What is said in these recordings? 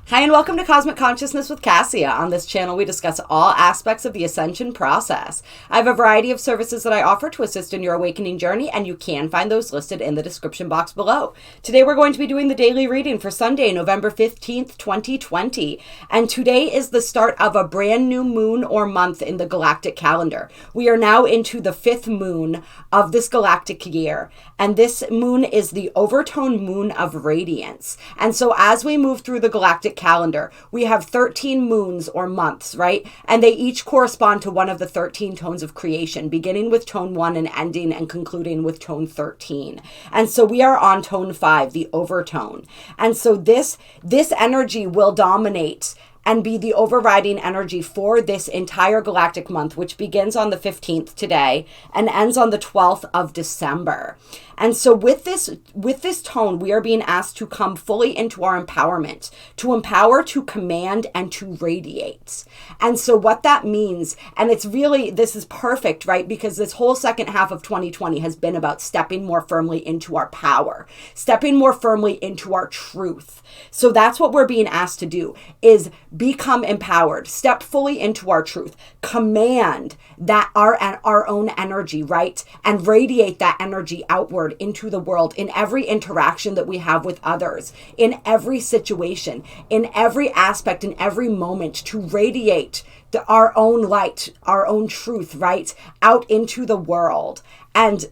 Hi, and welcome to Cosmic Consciousness with Cassia. On this channel, we discuss all aspects of the ascension process. I have a variety of services that I offer to assist in your awakening journey, and you can find those listed in the description box below. Today, we're going to be doing the daily reading for Sunday, November 15th, 2020. And today is the start of a brand new moon or month in the galactic calendar. We are now into the 5th moon of this galactic year. And this moon is the overtone moon of radiance. And so as we move through the galactic calendar, we have 13 moons or months, right? And they each correspond to one of the 13 tones of creation, beginning with tone 1 and ending and concluding with tone 13. And so we are on tone 5, the overtone. And so this energy will dominate and be the overriding energy for this entire galactic month, which begins on the 15th today and ends on the 12th of December. And so with this tone, we are being asked to come fully into our empowerment, to empower, to command, and to radiate. And so what that means, and it's really, this is perfect, right? Because this whole second half of 2020 has been about stepping more firmly into our power, stepping more firmly into our truth. So that's what we're being asked to do, is become empowered, step fully into our truth, command that our own energy, right? And radiate that energy outward into the world in every interaction that we have with others, in every situation, in every aspect, in every moment, to radiate our own light, our own truth, right? Out into the world. And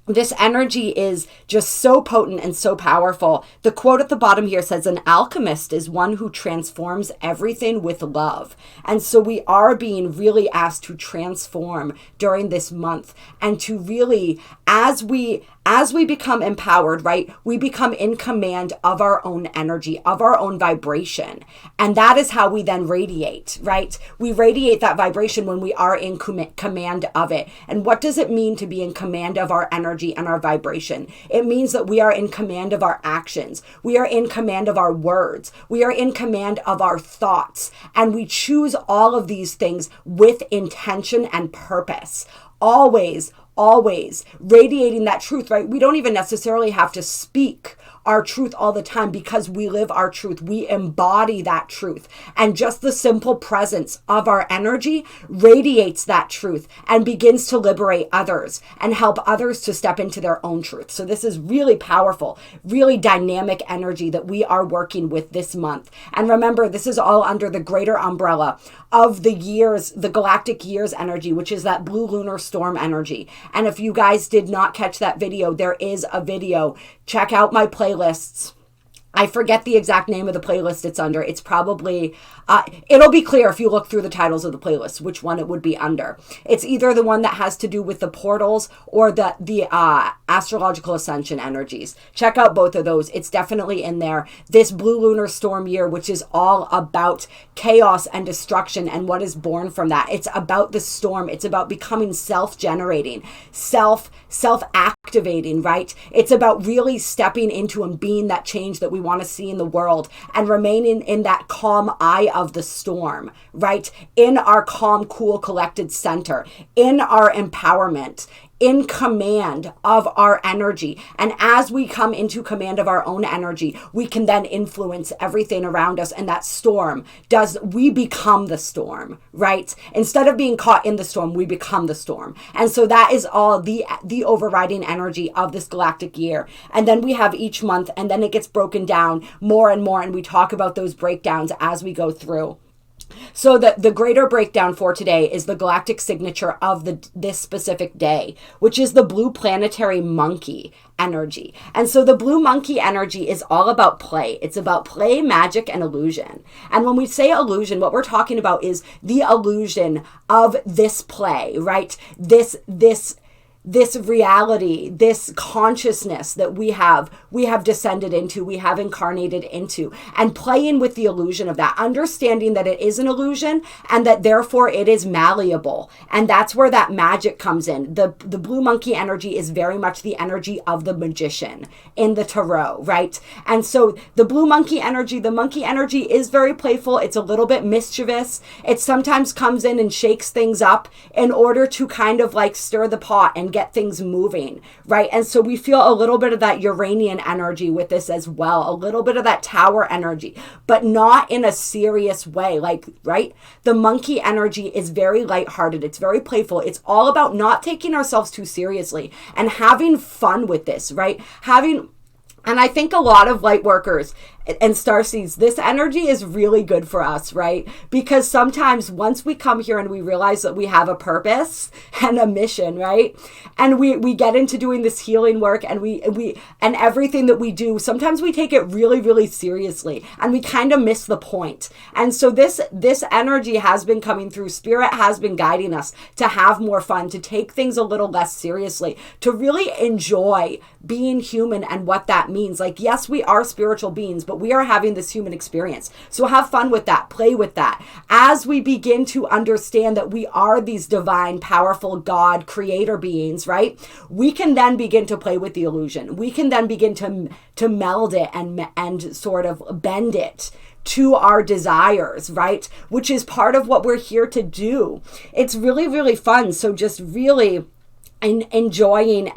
this energy is just so potent and so powerful. The quote at the bottom here says, an alchemist is one who transforms everything with love. And so we are being really asked to transform during this month and to really, as we become empowered, right, we become in command of our own energy, of our own vibration. And that is how we then radiate, right? We radiate that vibration when we are in command of it. And what does it mean to be in command of our energy and our vibration? It means that we are in command of our actions. We are in command of our words. We are in command of our thoughts. And we choose all of these things with intention and purpose. Always radiating that truth, right? We don't even necessarily have to speak our truth all the time because we live our truth. We embody that truth. And just the simple presence of our energy radiates that truth and begins to liberate others and help others to step into their own truth. So this is really powerful, really dynamic energy that we are working with this month. And remember, this is all under the greater umbrella of the years, the galactic years energy, which is that blue lunar storm energy. And if you guys did not catch that video, there is a video. Check out my playlists. I forget the exact name of the playlist it's under. It's probably, it'll be clear if you look through the titles of the playlist, which one it would be under. It's either the one that has to do with the portals or the astrological ascension energies. Check out both of those. It's definitely in there. This blue lunar storm year, which is all about chaos and destruction and what is born from that. It's about the storm. It's about becoming self-generating, self-activating, right? It's about really stepping into and being that change that we want to see in the world and remaining in that calm eye of the storm, right? In our calm, cool, collected center, in our empowerment, in command of our energy. And as we come into command of our own energy, we can then influence everything around us. And that storm we become the storm, right? Instead of being caught in the storm, we become the storm. And so that is all the overriding energy of this galactic year. And then we have each month, and then it gets broken down more and more. And we talk about those breakdowns as we go through. So the greater breakdown for today is the galactic signature of this specific day, which is the blue planetary monkey energy. And so the blue monkey energy is all about play. It's about play, magic, and illusion. And when we say illusion, what we're talking about is the illusion of this play, right? This reality, this consciousness that we have descended into, we have incarnated into, and playing with the illusion of that, understanding that it is an illusion and that therefore it is malleable. And that's where that magic comes in. The blue monkey energy is very much the energy of the magician in the tarot, right? And so the blue monkey energy, the monkey energy is very playful. It's a little bit mischievous. It sometimes comes in and shakes things up in order to kind of like stir the pot and and get things moving, right? And so we feel a little bit of that Uranian energy with this as well, a little bit of that Tower energy, but not in a serious way. Like, right? The monkey energy is very lighthearted. It's very playful. It's all about not taking ourselves too seriously and having fun with this, right? And I think a lot of light workers and starseeds, this energy is really good for us, right? Because sometimes once we come here and we realize that we have a purpose and a mission, right? And we get into doing this healing work and we and everything that we do, sometimes we take it really, really seriously and we kind of miss the point. And so this energy has been coming through. Spirit has been guiding us to have more fun, to take things a little less seriously, to really enjoy being human and what that means. Like, yes, we are spiritual beings, but we are having this human experience. So have fun with that, play with that. As we begin to understand that we are these divine, powerful God creator beings, right? We can then begin to play with the illusion. We can then begin to meld it and sort of bend it to our desires, right? Which is part of what we're here to do. It's really, really fun. So just really enjoying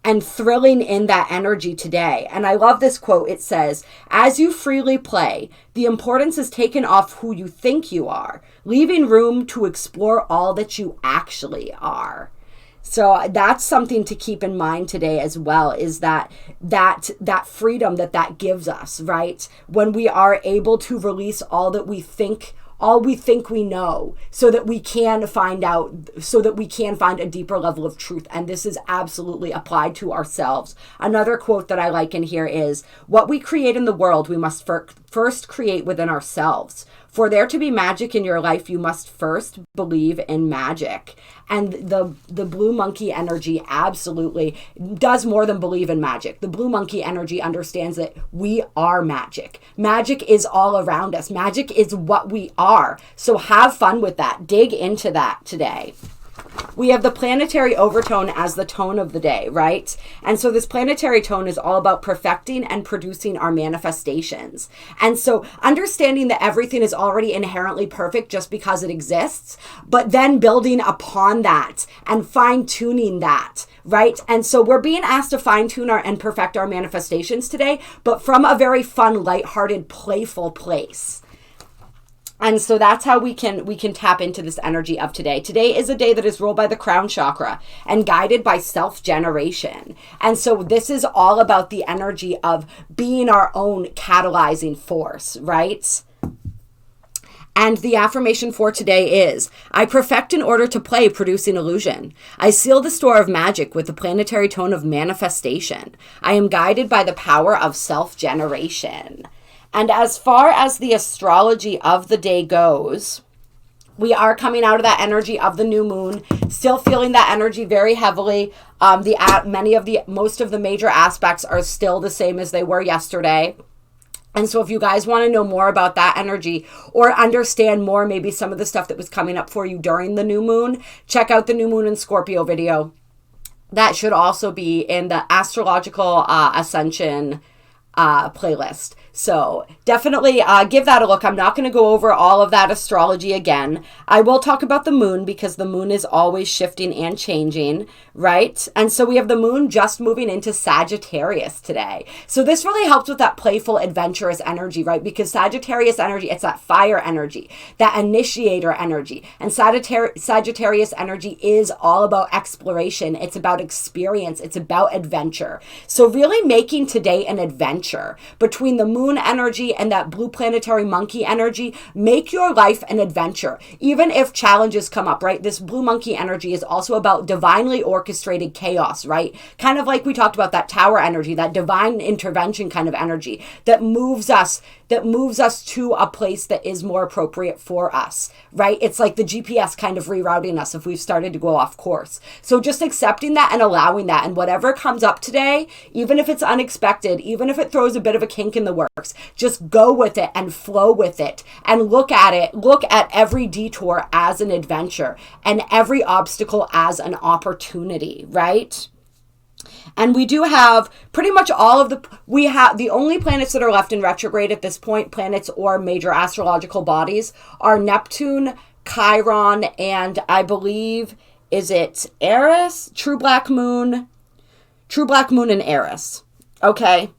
and thrilling in that energy today. And I love this quote. It says, "As you freely play, the importance is taken off who you think you are, leaving room to explore all that you actually are." So that's something to keep in mind today as well, is that freedom that gives us, right? When we are able to release all we think we know, so that we can find a deeper level of truth. And this is absolutely applied to ourselves. Another quote that I like in here is, "What we create in the world, we must first create within ourselves. For there to be magic in your life, you must first believe in magic." And the blue monkey energy absolutely does more than believe in magic. The blue monkey energy understands that we are magic. Magic is all around us. Magic is what we are. So have fun with that. Dig into that today. We have the planetary overtone as the tone of the day, right? And so this planetary tone is all about perfecting and producing our manifestations. And so understanding that everything is already inherently perfect just because it exists, but then building upon that and fine-tuning that, right? And so we're being asked to fine-tune and perfect our manifestations today, but from a very fun, lighthearted, playful place. And so that's how we can tap into this energy of today. Today is a day that is ruled by the crown chakra and guided by self-generation. And so this is all about the energy of being our own catalyzing force, right? And the affirmation for today is, "I perfect in order to play, producing illusion. I seal the store of magic with the planetary tone of manifestation. I am guided by the power of self-generation." And as far as the astrology of the day goes, we are coming out of that energy of the new moon, still feeling that energy very heavily. Most of the major aspects are still the same as they were yesterday. And so if you guys want to know more about that energy or understand more, maybe some of the stuff that was coming up for you during the new moon, check out the new moon in Scorpio video. That should also be in the astrological Ascension playlist. So definitely give that a look. I'm not going to go over all of that astrology again. I will talk about the moon because the moon is always shifting and changing, right? And so we have the moon just moving into Sagittarius today. So this really helps with that playful, adventurous energy, right? Because Sagittarius energy, it's that fire energy, that initiator energy. And Sagittarius energy is all about exploration. It's about experience. It's about adventure. So really making today an adventure between the moon energy and that blue planetary monkey energy. Make your life an adventure, even if challenges come up, right? This blue monkey energy is also about divinely orchestrated chaos, right? Kind of like we talked about that tower energy, that divine intervention kind of energy that moves us to a place that is more appropriate for us, right? It's like the GPS kind of rerouting us if we've started to go off course. So just accepting that and allowing that, and whatever comes up today, even if it's unexpected, even if it throws a bit of a kink in the works, just go with it and flow with it and look at every detour as an adventure and every obstacle as an opportunity, right? And we do have pretty much the only planets that are left in retrograde at this point, planets or major astrological bodies, are Neptune, Chiron, and I believe is it Eris? True Black Moon and Eris. Okay.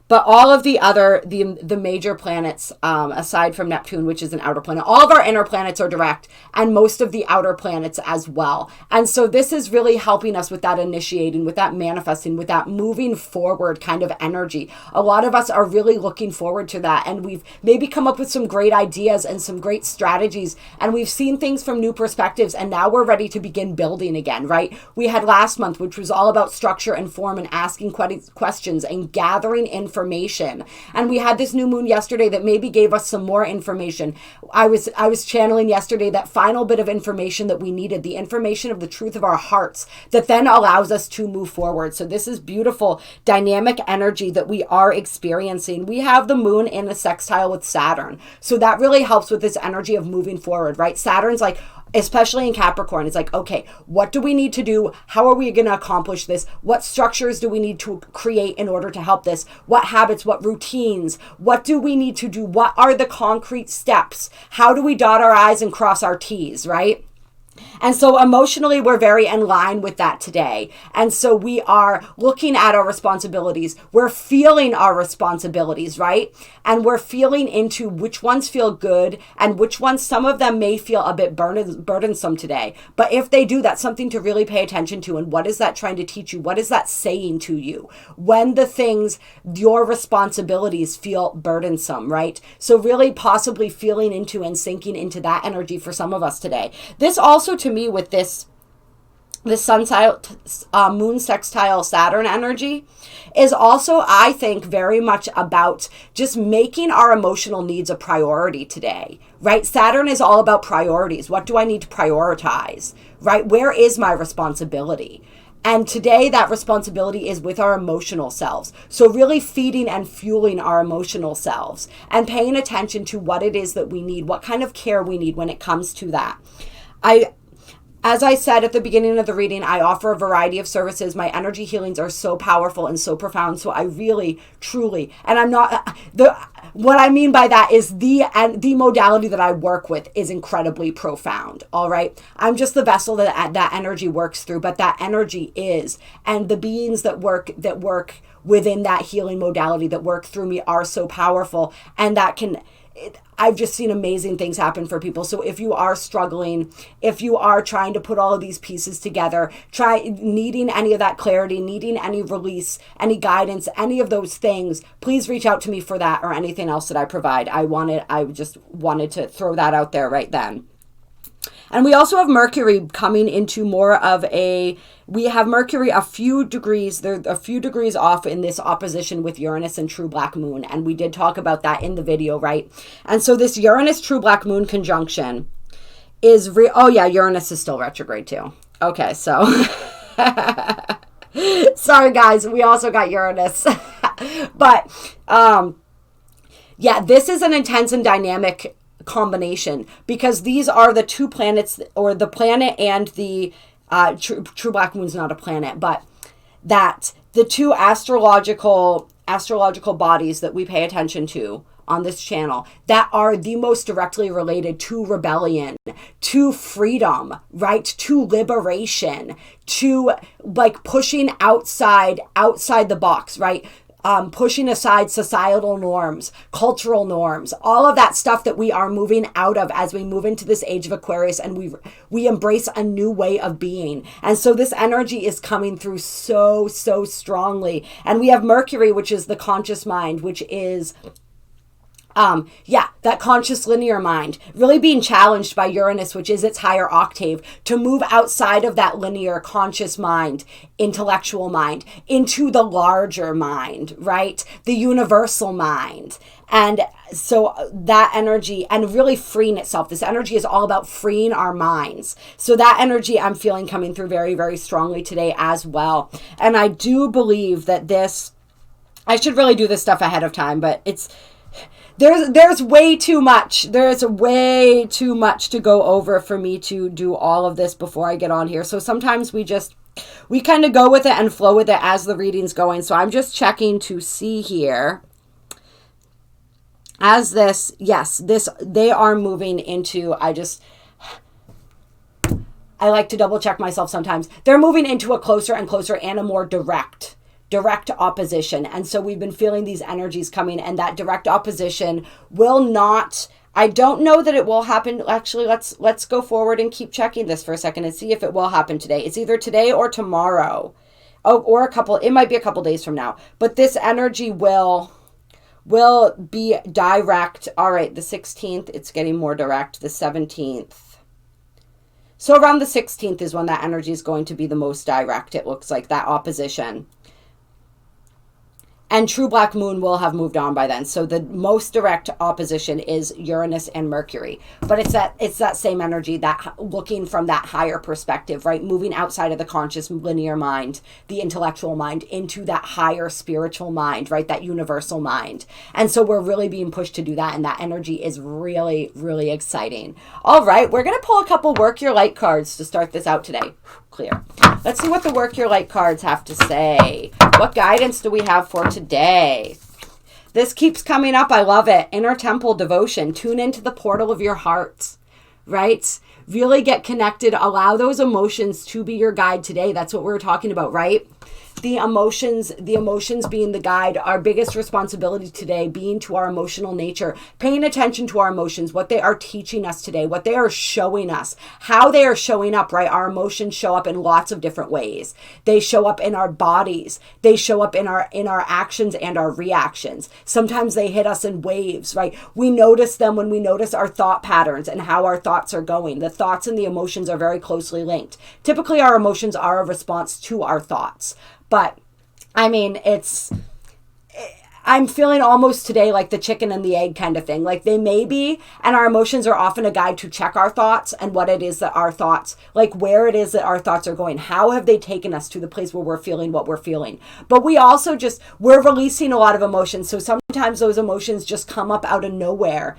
But all of the other, the major planets, aside from Neptune, which is an outer planet, all of our inner planets are direct, and most of the outer planets as well. And so this is really helping us with that initiating, with that manifesting, with that moving forward kind of energy. A lot of us are really looking forward to that, and we've maybe come up with some great ideas and some great strategies, and we've seen things from new perspectives, and now we're ready to begin building again, right? We had last month, which was all about structure and form and asking questions and gathering information. And we had this new moon yesterday that maybe gave us some more information. I was channeling yesterday that final bit of information that we needed, the information of the truth of our hearts that then allows us to move forward. So this is beautiful dynamic energy that we are experiencing. We have the moon in a sextile with Saturn. So that really helps with this energy of moving forward, right? Saturn's like, especially in Capricorn, it's like, okay, what do we need to do? How are we going to accomplish this? What structures do we need to create in order to help this? What habits, what routines? What do we need to do? What are the concrete steps? How do we dot our I's and cross our T's, right? And so emotionally, we're very in line with that today. And so we are looking at our responsibilities. We're feeling our responsibilities, right? And we're feeling into which ones feel good and which ones, some of them may feel a bit burdensome today. But if they do, that's something to really pay attention to. And what is that trying to teach you? What is that saying to you? When the things, your responsibilities feel burdensome, right? So really possibly feeling into and sinking into that energy for some of us today. This also, to me, with this moon sextile Saturn energy is also, I think, very much about just making our emotional needs a priority today, right? Saturn is all about priorities. What do I need to prioritize, right? Where is my responsibility? And today that responsibility is with our emotional selves. So really feeding and fueling our emotional selves and paying attention to what it is that we need, what kind of care we need when it comes to that. As I said at the beginning of the reading, I offer a variety of services. My energy healings are so powerful and so profound. So I really, truly, and I'm not, what I mean by that is the modality that I work with is incredibly profound. All right. I'm just the vessel that energy works through, but that energy is, and the beings that work within that healing modality that work through me are so powerful, and that I've just seen amazing things happen for people. So if you are struggling, if you are trying to put all of these pieces together, needing any of that clarity, needing any release, any guidance, any of those things, please reach out to me for that or anything else that I provide. I just wanted to throw that out there right then. And we also have Mercury coming into more of we have Mercury a few degrees off in this opposition with Uranus and True Black Moon. And we did talk about that in the video, right? And so this Uranus True Black Moon conjunction is Uranus is still retrograde too. Okay, so sorry guys, we also got Uranus. But this is an intense and dynamic combination, because these are the two planets, or the planet and the True Black Moon's not a planet, but that the two astrological bodies that we pay attention to on this channel that are the most directly related to rebellion, to freedom, right? To liberation, to like pushing outside the box, right? Pushing aside societal norms, cultural norms, all of that stuff that we are moving out of as we move into this age of Aquarius, and we embrace a new way of being. And so this energy is coming through so strongly. And we have Mercury, which is the conscious mind, which is that conscious linear mind really being challenged by Uranus, which is its higher octave, to move outside of that linear conscious mind, intellectual mind, into the larger mind, right? The universal mind. And so that energy, and really freeing itself, this energy is all about freeing our minds. So that energy I'm feeling coming through very, very strongly today as well. And I do believe that I should really do this stuff ahead of time, but there's way too much. There's way too much to go over for me to do all of this before I get on here. So sometimes we kind of go with it and flow with it as the reading's going. So I'm just checking to see here. As they are moving into, I like to double check myself sometimes. They're moving into a closer and closer and a more direct opposition. And so we've been feeling these energies coming, and that direct opposition will not, I don't know that it will happen. Actually, let's go forward and keep checking this for a second and see if it will happen today. It's either today or tomorrow. Oh, or it might be a couple days from now. But this energy will be direct. All right, the 16th, it's getting more direct. The 17th. So around the 16th is when that energy is going to be the most direct. It looks like that opposition. And true black moon will have moved on by then. So the most direct opposition is Uranus and Mercury. But it's that same energy, that looking from that higher perspective, right? Moving outside of the conscious linear mind, the intellectual mind, into that higher spiritual mind, right? That universal mind. And so we're really being pushed to do that. And that energy is really, really exciting. All right, we're going to pull a couple Work Your Light cards to start this out today. Clear. Let's see what the Work Your Light cards have to say. What guidance do we have for today? This keeps coming up. I love it. Inner temple devotion. Tune into the portal of your heart, right? Really get connected. Allow those emotions to be your guide today. That's what we're talking about, right? The emotions being the guide. Our biggest responsibility today being to our emotional nature, paying attention to our emotions, what they are teaching us today, what they are showing us, how they are showing up, right? Our emotions show up in lots of different ways. They show up in our bodies. They show up in our actions and our reactions. Sometimes they hit us in waves, right? We notice them when we notice our thought patterns and how our thoughts are going. The thoughts and the emotions are very closely linked. Typically, our emotions are a response to our thoughts. But, I mean, I'm feeling almost today like the chicken and the egg kind of thing. Like they may be, and our emotions are often a guide to check our thoughts and what it is that our thoughts, like where it is that our thoughts are going. How have they taken us to the place where we're feeling what we're feeling? But we also we're releasing a lot of emotions. So sometimes those emotions just come up out of nowhere.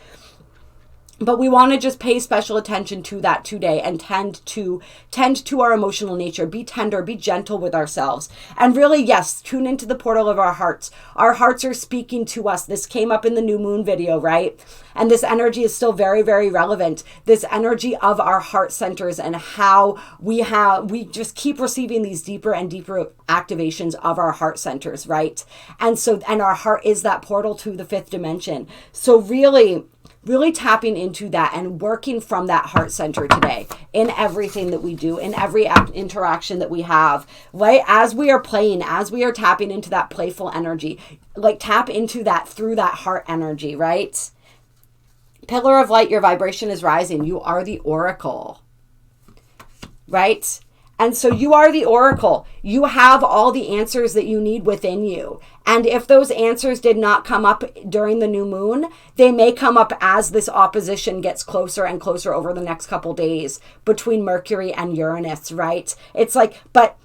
But we want to just pay special attention to that today and tend to our emotional nature. Be tender, be gentle with ourselves. And really, yes, tune into the portal of our hearts. Our hearts are speaking to us. This came up in the new moon video, right? And this energy is still very, very relevant. This energy of our heart centers and how we just keep receiving these deeper and deeper activations of our heart centers, right? And our heart is that portal to the fifth dimension. So really tapping into that and working from that heart center today in everything that we do, in every interaction that we have, right? As we are playing, as we are tapping into that playful energy, like tap into that through that heart energy, right? Pillar of light, your vibration is rising. You are the oracle, right? And so you are the oracle. You have all the answers that you need within you. And if those answers did not come up during the new moon, they may come up as this opposition gets closer and closer over the next couple days between Mercury and Uranus, right? It's like, but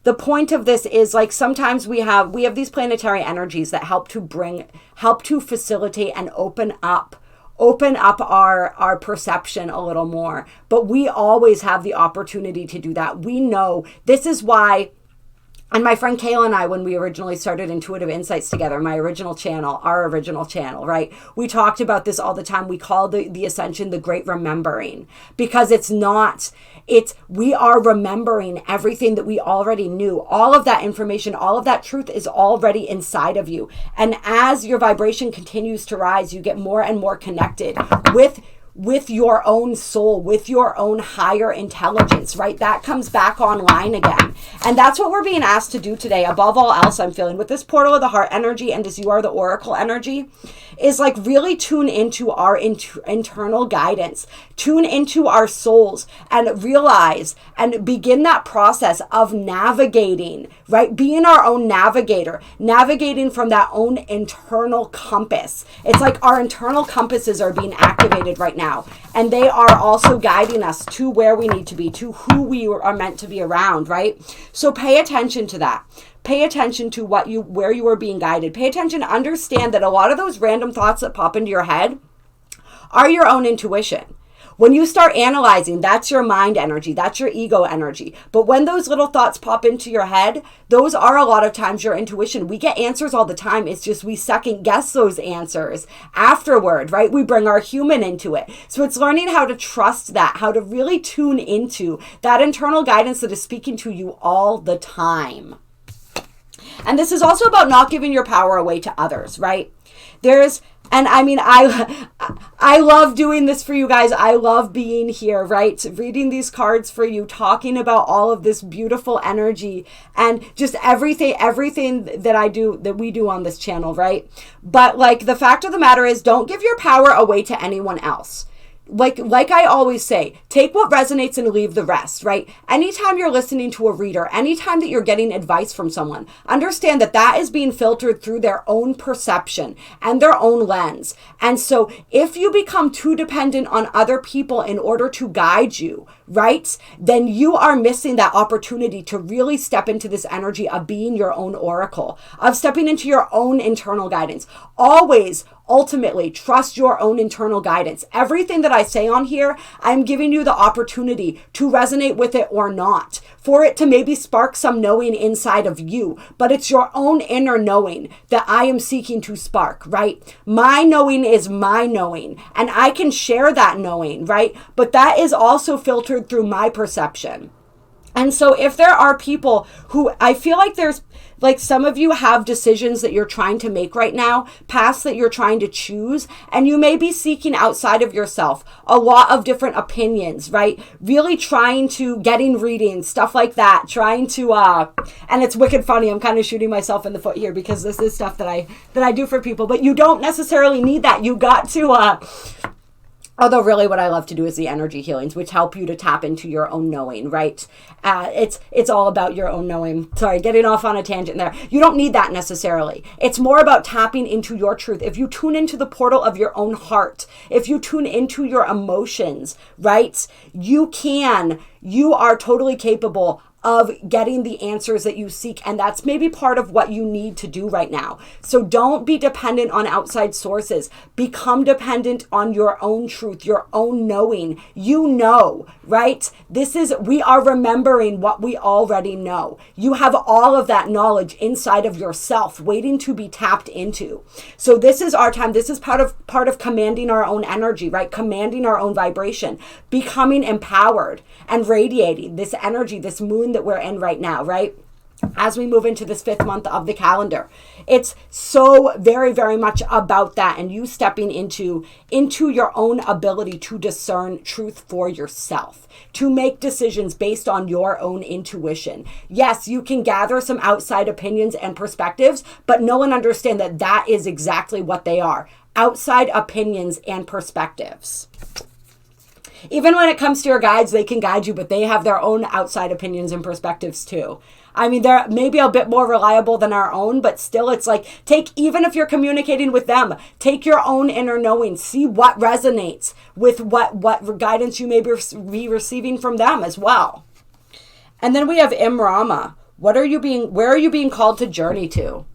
the point of this is like sometimes we have these planetary energies that help to facilitate and open up our perception a little more. But we always have the opportunity to do that. We know this is why, and my friend Kayla and I, when we originally started Intuitive Insights together, our original channel, right? We talked about this all the time. We call the Ascension the Great Remembering, because we are remembering everything that we already knew. All of that information, all of that truth is already inside of you. And as your vibration continues to rise, you get more and more connected with your own soul, with your own higher intelligence, right? That comes back online again. And that's what we're being asked to do today. Above all else, I'm feeling with this portal of the heart energy and as you are the oracle energy, is like really tune into our internal guidance, tune into our souls and realize and begin that process of navigating, right? Being our own navigator, navigating from that own internal compass. It's like our internal compasses are being activated right now. And they are also guiding us to where we need to be, to who we are meant to be around, right? So pay attention to that. Pay attention to where you are being guided. Pay attention, understand that a lot of those random thoughts that pop into your head are your own intuition. When you start analyzing, that's your mind energy, that's your ego energy. But when those little thoughts pop into your head, those are a lot of times your intuition. We get answers all the time. It's just we second guess those answers afterward, right? We bring our human into it. So it's learning how to trust that, how to really tune into that internal guidance that is speaking to you all the time. And this is also about not giving your power away to others, right? And I mean, I love doing this for you guys. I love being here, right? Reading these cards for you, talking about all of this beautiful energy and just everything that we do on this channel, right? But like the fact of the matter is, don't give your power away to anyone else. Like I always say, take what resonates and leave the rest, right? Anytime you're listening to a reader, anytime that you're getting advice from someone, understand that that is being filtered through their own perception and their own lens. And so if you become too dependent on other people in order to guide you, right, then you are missing that opportunity to really step into this energy of being your own oracle, of stepping into your own internal guidance. Always ultimately trust your own internal guidance. Everything that I say on here, I'm giving you the opportunity to resonate with it or not, for it to maybe spark some knowing inside of you. But it's your own inner knowing that I am seeking to spark, right? My knowing is my knowing, and I can share that knowing, right? But that is also filtered through my perception. And so if there are people who, I feel like there's, like some of you have decisions that you're trying to make right now, paths that you're trying to choose, and you may be seeking outside of yourself a lot of different opinions, right? Really trying to, getting readings, stuff like that, trying to, and it's wicked funny, I'm kind of shooting myself in the foot here because this is stuff that I do for people, but you don't necessarily need that. You got to, although really what I love to do is the energy healings, which help you to tap into your own knowing, right? It's all about your own knowing. Sorry, getting off on a tangent there. You don't need that necessarily. It's more about tapping into your truth. If you tune into the portal of your own heart, if you tune into your emotions, right? You are totally capable of getting the answers that you seek. And that's maybe part of what you need to do right now. So don't be dependent on outside sources. Become dependent on your own truth, your own knowing. You know, right? We are remembering what we already know. You have all of that knowledge inside of yourself waiting to be tapped into. So this is our time. This is part of commanding our own energy, right? Commanding our own vibration, becoming empowered and radiating this energy, this moon that we're in right now, right? As we move into this 5th month of the calendar, it's so very, very much about that, and you stepping into your own ability to discern truth for yourself, to make decisions based on your own intuition. Yes, you can gather some outside opinions and perspectives, but know and understand that that is exactly what they are: outside opinions and perspectives. Even when it comes to your guides, they can guide you, but they have their own outside opinions and perspectives too. I mean, they're maybe a bit more reliable than our own, but still it's like, even if you're communicating with them, take your own inner knowing, see what resonates with what guidance you may be receiving from them as well. And then we have Imrama. Where are you being called to journey to?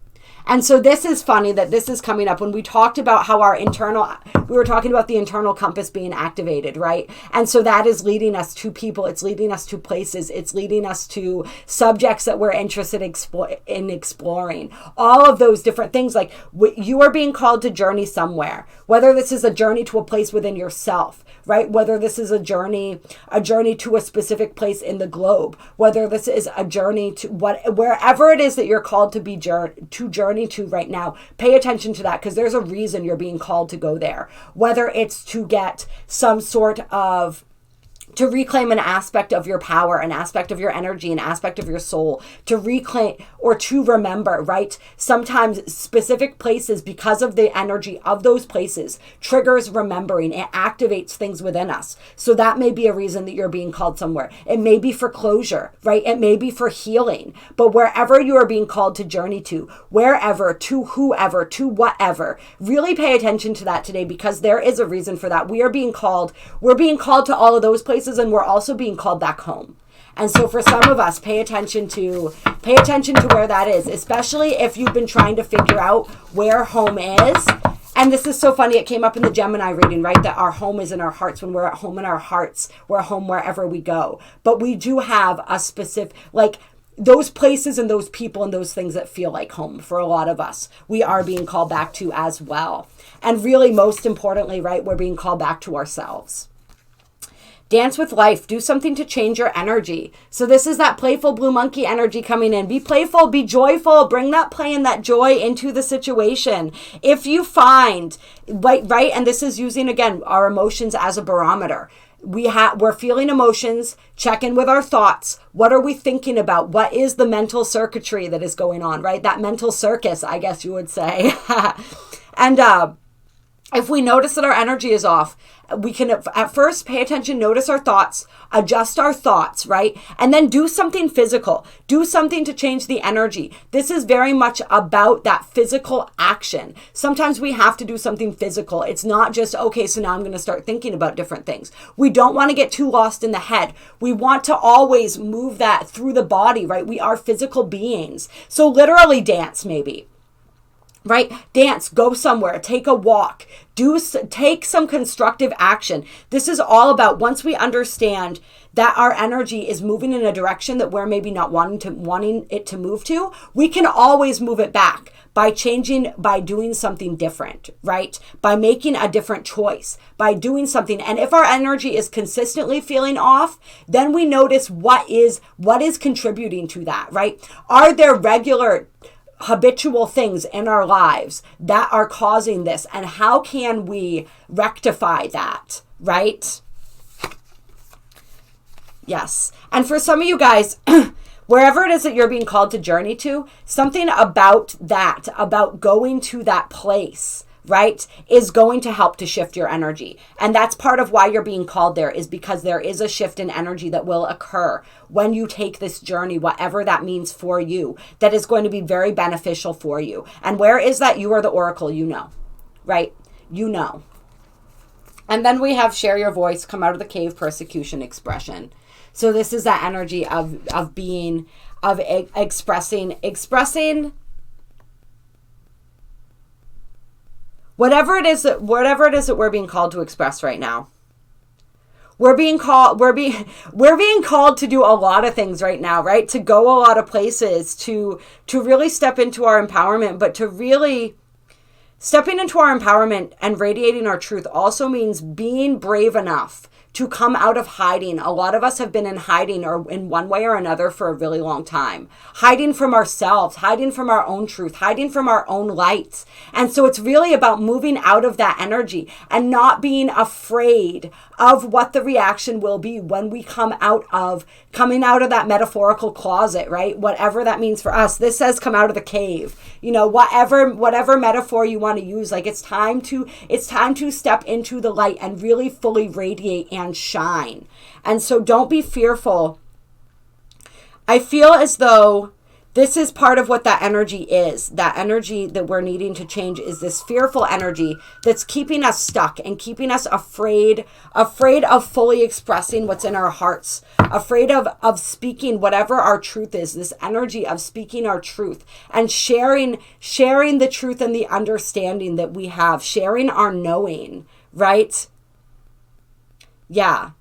And so this is funny that this is coming up when we talked about how we were talking about the internal compass being activated, right? And so that is leading us to people. It's leading us to places. It's leading us to subjects that we're interested in exploring. All of those different things, like you are being called to journey somewhere, whether this is a journey to a place within yourself, right? Whether this is a journey to a specific place in the globe, whether this is a journey to wherever it is that you're called to journey to right now, pay attention to that, because there's a reason you're being called to go there. Whether it's to get some sort of to reclaim an aspect of your power, an aspect of your energy, an aspect of your soul, to reclaim or to remember, right? Sometimes specific places, because of the energy of those places, triggers remembering. It activates things within us. So that may be a reason that you're being called somewhere. It may be for closure, right? It may be for healing. But wherever you are being called to journey to, wherever, to whoever, to whatever, really pay attention to that today, because there is a reason for that. We're being called to all of those places, and we're also being called back home. And so for some of us, pay attention to where that is, especially if you've been trying to figure out where home is And this is so funny. It came up in the Gemini reading, right? That our home is in our hearts. When we're at home in our hearts, we're home wherever we go. But we do have a specific, like, those places and those people and those things that feel like home for a lot of us, we are being called back to as well. And really, most importantly, right, we're being called back to ourselves. Dance with life. Do something to change your energy. So this is that playful blue monkey energy coming in. Be playful, be joyful, bring that play and that joy into the situation. If you find, right, and this is using, again, our emotions as a barometer. We're feeling emotions, check in with our thoughts. What are we thinking about? What is the mental circuitry that is going on, right? That mental circus, I guess you would say. And if we notice that our energy is off, we can at first pay attention, notice our thoughts, adjust our thoughts, right? And then do something physical. Do something to change the energy. This is very much about that physical action. Sometimes we have to do something physical. It's not just, okay, so now I'm going to start thinking about different things. We don't want to get too lost in the head. We want to always move that through the body, right? We are physical beings. So literally dance maybe. Right? Dance, go somewhere, take a walk, take some constructive action. This is all about, once we understand that our energy is moving in a direction that we're maybe not wanting it to move to, we can always move it back by doing something different, right? By making a different choice, by doing something. And if our energy is consistently feeling off, then we notice what is contributing to that, right? Are there regular habitual things in our lives that are causing this, and how can we rectify that, right? Yes. And for some of you guys, wherever it is that you're being called to journey to, something about that, about going to that place, right, is going to help to shift your energy. And that's part of why you're being called there, is because there is a shift in energy that will occur when you take this journey, whatever that means for you, that is going to be very beneficial for you. And where is that? You are the oracle, you know, right? You know. And then we have share your voice, come out of the cave, persecution, expression. So this is that energy of being, of expressing whatever it is that we're being called to express right now. We're being called to do a lot of things right now, right? To go a lot of places, to really step into our empowerment, but to really stepping into our empowerment and radiating our truth also means being brave enough to come out of hiding. A lot of us have been in hiding, or in one way or another, for a really long time. Hiding from ourselves, hiding from our own truth, hiding from our own lights. And so it's really about moving out of that energy and not being afraid of what the reaction will be when we coming out of that metaphorical closet, right? Whatever that means for us. This says come out of the cave. You know, whatever metaphor you want to use, like it's time to step into the light and really fully radiate and shine. And so don't be fearful. I feel as though this is part of what that energy is. That energy that we're needing to change is this fearful energy that's keeping us stuck and keeping us afraid of fully expressing what's in our hearts, afraid of speaking whatever our truth is, this energy of speaking our truth and sharing the truth and the understanding that we have, sharing our knowing, right? Yeah.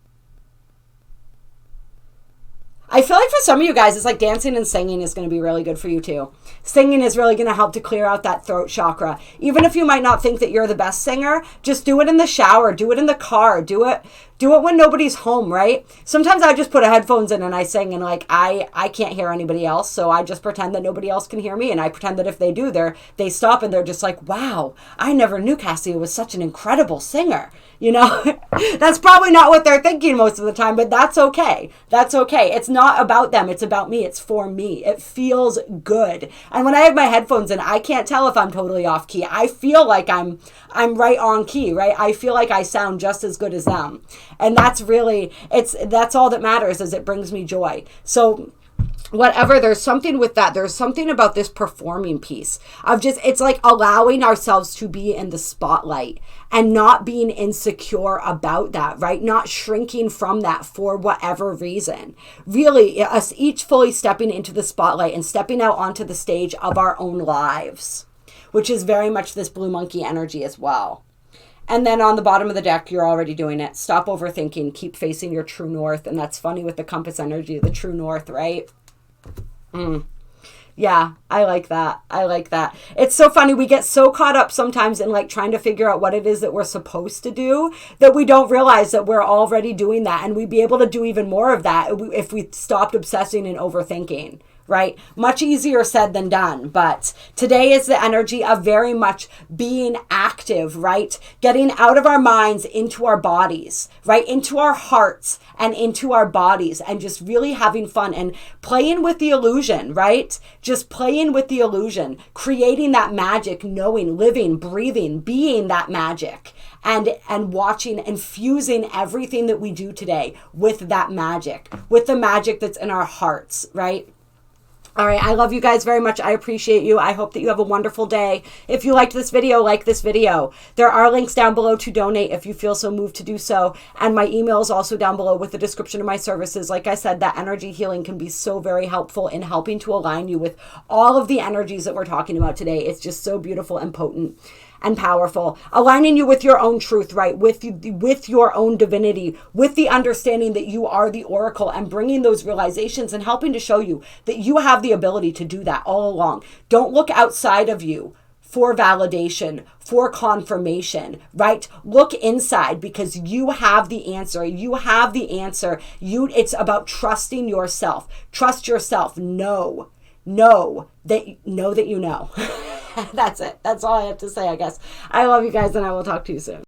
I feel like for some of you guys, it's like dancing and singing is going to be really good for you too. Singing is really going to help to clear out that throat chakra. Even if you might not think that you're the best singer, just do it in the shower, do it in the car, do it when nobody's home, right? Sometimes I just put headphones in and I sing, and like I can't hear anybody else, so I just pretend that nobody else can hear me, and I pretend that if they do, they stop and they're just like, wow, I never knew Cassia was such an incredible singer. You know, that's probably not what they're thinking most of the time, but that's okay. That's okay. It's not about them. It's about me. It's for me. It feels good. And when I have my headphones in, I can't tell if I'm totally off key. I feel like I'm right on key, right? I feel like I sound just as good as them. And that's all that matters, is it brings me joy. So whatever, there's something with that. There's something about this performing piece of just, it's like allowing ourselves to be in the spotlight and not being insecure about that, right? Not shrinking from that for whatever reason. Really, us each fully stepping into the spotlight and stepping out onto the stage of our own lives. which is very much this blue monkey energy as well. And then on the bottom of the deck, you're already doing it. Stop overthinking. Keep facing your true north. And that's funny with the compass energy, the true north, right? Yeah, I like that. I like that. It's so funny. We get so caught up sometimes in like trying to figure out what it is that we're supposed to do that we don't realize that we're already doing that. And we'd be able to do even more of that if we stopped obsessing and overthinking. Right? Much easier said than done. But today is the energy of very much being active, right? Getting out of our minds into our bodies, right? Into our hearts and into our bodies, and just really having fun and playing with the illusion, right? Just playing with the illusion, creating that magic, knowing, living, breathing, being that magic. And watching and fusing everything that we do today with that magic, with the magic that's in our hearts, right? All right, I love you guys very much. I appreciate you. I hope that you have a wonderful day. If you liked this video, like this video. There are links down below to donate if you feel so moved to do so. And my email is also down below with the description of my services. Like I said, that energy healing can be so very helpful in helping to align you with all of the energies that we're talking about today. It's just so beautiful and potent and powerful, aligning you with your own truth, right? With your own divinity, with the understanding that you are the oracle, and bringing those realizations and helping to show you that you have the ability to do that all along. Don't look outside of you for validation, for confirmation, right? Look inside, because you have the answer. You have the answer. It's about trusting yourself. Trust yourself. Know that you know. That's it. That's all I have to say, I guess. I love you guys, and I will talk to you soon.